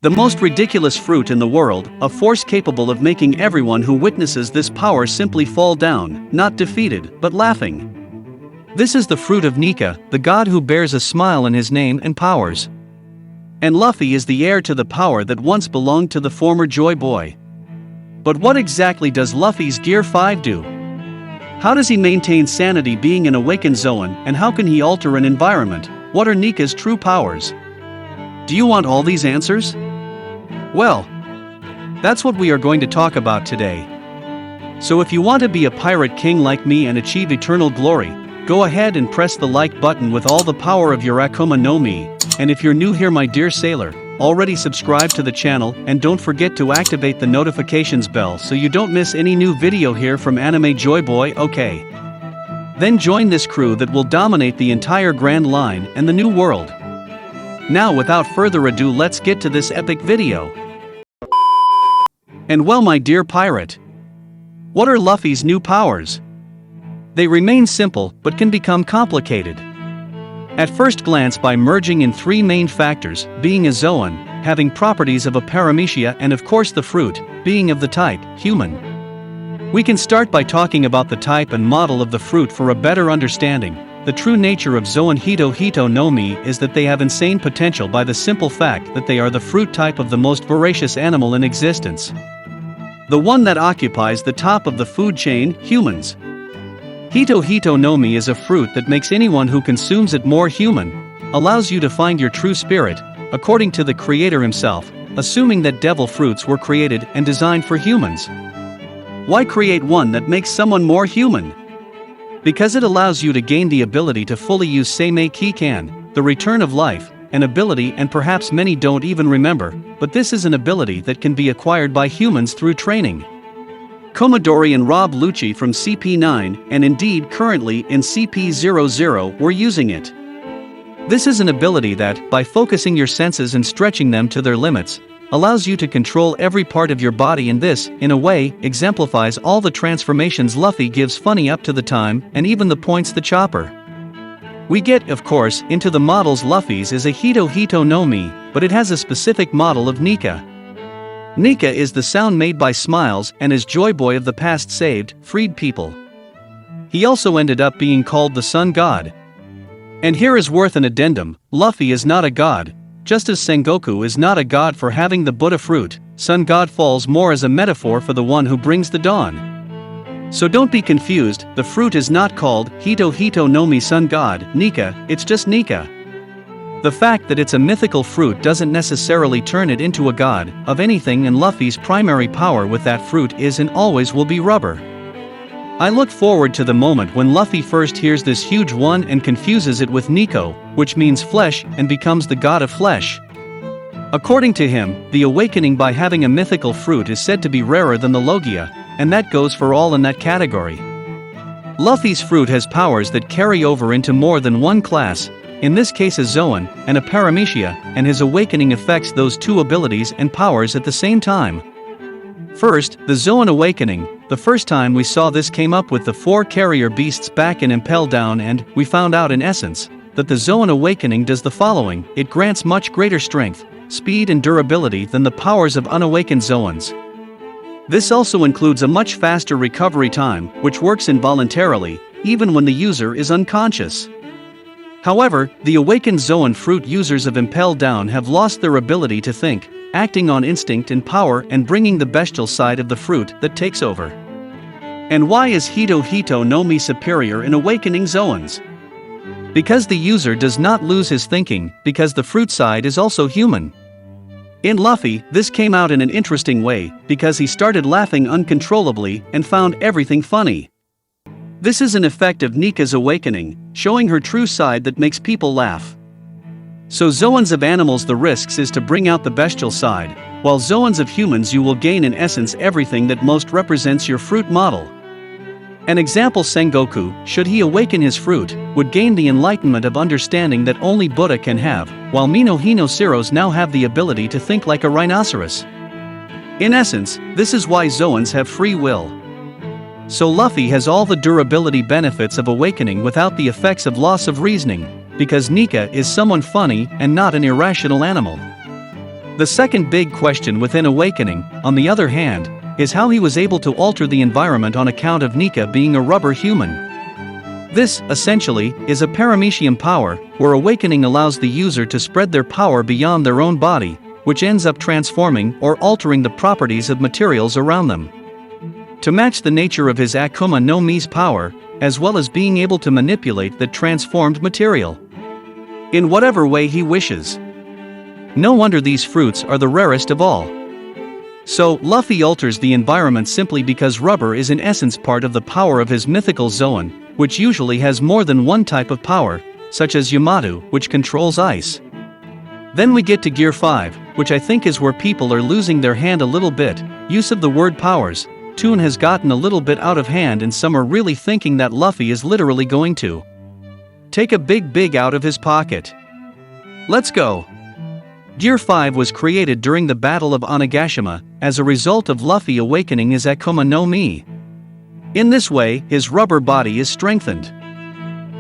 The most ridiculous fruit in the world, a force capable of making everyone who witnesses this power simply fall down, not defeated, but laughing. This is the fruit of Nika, the god who bears a smile in his name and powers. And Luffy is the heir to the power that once belonged to the former Joy Boy. But what exactly does Luffy's Gear 5 do? How does he maintain sanity being an awakened Zoan, and how can he alter an environment? What are Nika's true powers? Do you want all these answers? Well, that's what we are going to talk about today. So if you want to be a pirate king like me and achieve eternal glory, go ahead and press the like button with all the power of your Akuma no Mi, and if you're new here my dear sailor, already subscribe to the channel and don't forget to activate the notifications bell so you don't miss any new video here from Anime Joy Boy, okay? Then join this crew that will dominate the entire Grand Line and the New World. Now without further ado let's get to this epic video. And well my dear pirate, what are Luffy's new powers? They remain simple but can become complicated. At first glance by merging in three main factors, being a Zoan, having properties of a paramecia and of course the fruit, being of the type, human. We can start by talking about the type and model of the fruit for a better understanding. The true nature of Zoan Hito Hito no Mi is that they have insane potential by the simple fact that they are the fruit type of the most voracious animal in existence. The one that occupies the top of the food chain, humans. Hito Hito no Mi is a fruit that makes anyone who consumes it more human, allows you to find your true spirit, according to the creator himself, assuming that devil fruits were created and designed for humans. Why create one that makes someone more human? Because it allows you to gain the ability to fully use Seimei Kikan, the return of life, an ability and perhaps many don't even remember, but this is an ability that can be acquired by humans through training. Komodori and Rob Lucci from CP9 and indeed currently in CP00 were using it. This is an ability that, by focusing your senses and stretching them to their limits, allows you to control every part of your body, and this, in a way, exemplifies all the transformations Luffy gives funny up to the time and even the points the chopper. We get, of course, into the models. Luffy's is a Hito Hito no Mi, but it has a specific model of Nika. Nika is the sound made by smiles and is Joy Boy of the past, saved, freed people. He also ended up being called the Sun God. And here is worth an addendum, Luffy is not a god. Just as Sengoku is not a god for having the Buddha fruit, Sun God falls more as a metaphor for the one who brings the dawn. So don't be confused, the fruit is not called Hito Hito no Mi Sun God, Nika, it's just Nika. The fact that it's a mythical fruit doesn't necessarily turn it into a god of anything, and Luffy's primary power with that fruit is and always will be rubber. I look forward to the moment when Luffy first hears this huge one and confuses it with Nico, which means flesh, and becomes the god of flesh. According to him, the awakening by having a mythical fruit is said to be rarer than the Logia, and that goes for all in that category. Luffy's fruit has powers that carry over into more than one class, in this case a Zoan, and a paramecia, and his awakening affects those two abilities and powers at the same time. First, the Zoan awakening. The first time we saw this came up with the 4 carrier beasts back in Impel Down, and we found out in essence that the Zoan awakening does the following: it grants much greater strength, speed and durability than the powers of unawakened Zoans. This also includes a much faster recovery time, which works involuntarily, even when the user is unconscious. However, the awakened Zoan fruit users of Impel Down have lost their ability to think, acting on instinct and power and bringing the bestial side of the fruit that takes over. And why is Hito Hito no Mi superior in awakening Zoans? Because the user does not lose his thinking, because the fruit side is also human. In Luffy, this came out in an interesting way, because he started laughing uncontrollably and found everything funny. This is an effect of Nika's awakening, showing her true side that makes people laugh. So Zoans of animals, the risks is to bring out the bestial side, while Zoans of humans you will gain in essence everything that most represents your fruit model. An example: Sengoku, should he awaken his fruit, would gain the enlightenment of understanding that only Buddha can have, while Mino Hino Ceros now have the ability to think like a rhinoceros. In essence, this is why Zoans have free will. So Luffy has all the durability benefits of awakening without the effects of loss of reasoning, because Nika is someone funny and not an irrational animal. The second big question within Awakening, on the other hand, is how he was able to alter the environment on account of Nika being a rubber human. This, essentially, is a paramecium power, where Awakening allows the user to spread their power beyond their own body, which ends up transforming or altering the properties of materials around them. To match the nature of his Akuma no Mi's power, as well as being able to manipulate the transformed material in whatever way he wishes. No wonder these fruits are the rarest of all. So, Luffy alters the environment simply because rubber is in essence part of the power of his mythical Zoan, which usually has more than one type of power, such as Yamato, which controls ice. Then we get to Gear 5, which I think is where people are losing their hand a little bit. Use of the word powers. Tune has gotten a little bit out of hand and some are really thinking that Luffy is literally going to take a big out of his pocket. Let's go. Gear 5 was created during the Battle of Onigashima, as a result of Luffy awakening his Akuma no Mi. In this way, his rubber body is strengthened.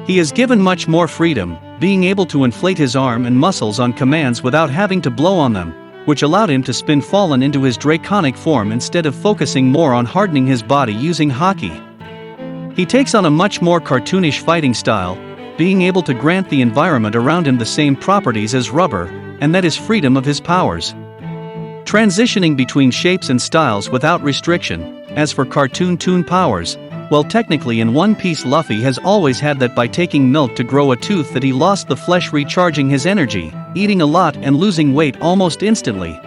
He is given much more freedom, being able to inflate his arm and muscles on commands without having to blow on them, which allowed him to spin Fallen into his draconic form instead of focusing more on hardening his body using Haki. He takes on a much more cartoonish fighting style, being able to grant the environment around him the same properties as rubber, and that is freedom of his powers. Transitioning between shapes and styles without restriction. As for cartoon Tune powers, well, technically in One Piece Luffy has always had that by taking milk to grow a tooth that he lost the flesh, recharging his energy, eating a lot and losing weight almost instantly.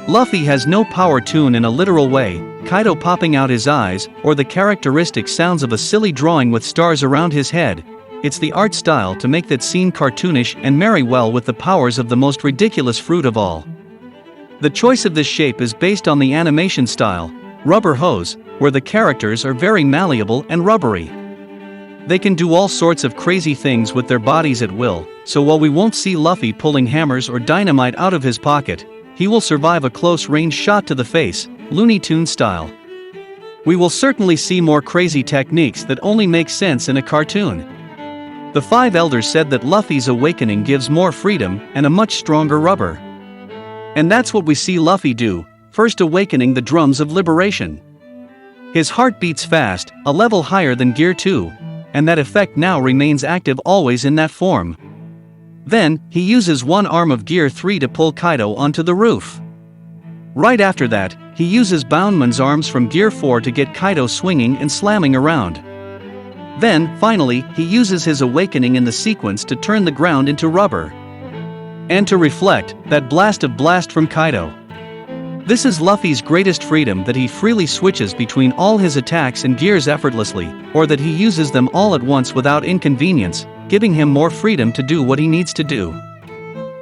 Luffy has no power Tune in a literal way, Kaido popping out his eyes, or the characteristic sounds of a silly drawing with stars around his head. It's the art style to make that scene cartoonish and marry well with the powers of the most ridiculous fruit of all. The choice of this shape is based on the animation style, Rubber Hose, where the characters are very malleable and rubbery. They can do all sorts of crazy things with their bodies at will, so while we won't see Luffy pulling hammers or dynamite out of his pocket, he will survive a close-range shot to the face, Looney Tunes style. We will certainly see more crazy techniques that only make sense in a cartoon. The Five Elders said that Luffy's awakening gives more freedom and a much stronger rubber. And that's what we see Luffy do, first awakening the drums of liberation. His heart beats fast, a level higher than Gear 2, and that effect now remains active always in that form. Then, he uses one arm of Gear 3 to pull Kaido onto the roof. Right after that, he uses Boundman's arms from Gear 4 to get Kaido swinging and slamming around. Then, finally, he uses his awakening in the sequence to turn the ground into rubber. And to reflect, that blast from Kaido. This is Luffy's greatest freedom, that he freely switches between all his attacks and gears effortlessly, or that he uses them all at once without inconvenience, giving him more freedom to do what he needs to do.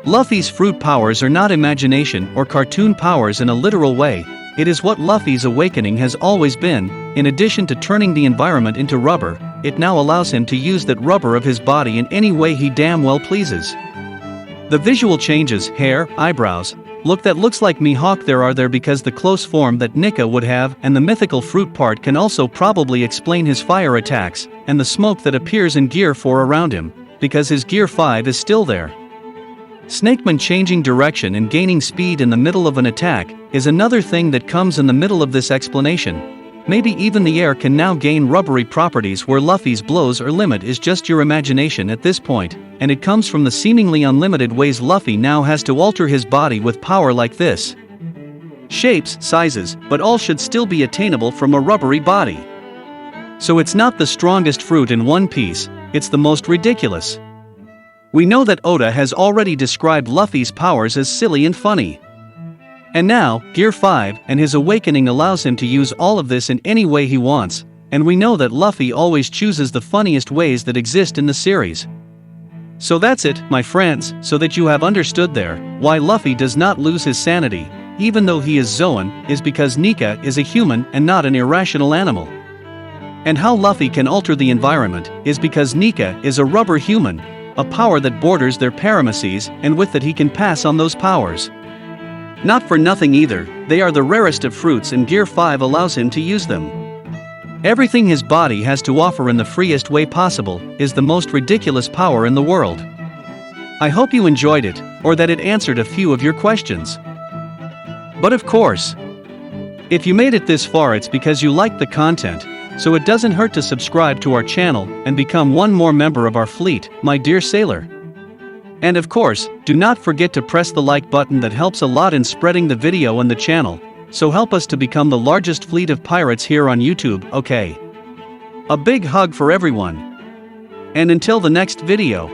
Luffy's fruit powers are not imagination or cartoon powers in a literal way, it is what Luffy's awakening has always been. In addition to turning the environment into rubber, it now allows him to use that rubber of his body in any way he damn well pleases. The visual changes, hair, eyebrows, look that looks like Mihawk there because the close form that Nika would have, and the mythical fruit part can also probably explain his fire attacks, and the smoke that appears in Gear 4 around him, because his Gear 5 is still there. Snakeman changing direction and gaining speed in the middle of an attack is another thing that comes in the middle of this explanation. Maybe even the air can now gain rubbery properties where Luffy's blows or limit is just your imagination at this point, and it comes from the seemingly unlimited ways Luffy now has to alter his body with power like this. Shapes, sizes, but all should still be attainable from a rubbery body. So it's not the strongest fruit in One Piece, it's the most ridiculous. We know that Oda has already described Luffy's powers as silly and funny. And now, Gear 5 and his awakening allows him to use all of this in any way he wants, and we know that Luffy always chooses the funniest ways that exist in the series. So that's it, my friends, so that you have understood there, why Luffy does not lose his sanity, even though he is Zoan, is because Nika is a human and not an irrational animal. And how Luffy can alter the environment is because Nika is a rubber human, a power that borders their paramecies, and with it he can pass on those powers. Not for nothing either, they are the rarest of fruits and Gear 5 allows him to use them. Everything his body has to offer in the freest way possible is the most ridiculous power in the world. I hope you enjoyed it, or that it answered a few of your questions. But of course, if you made it this far, it's because you liked the content, so it doesn't hurt to subscribe to our channel and become one more member of our fleet, my dear sailor. And of course, do not forget to press the like button. That helps a lot in spreading the video and the channel, so help us to become the largest fleet of pirates here on YouTube, okay? A big hug for everyone. And until the next video.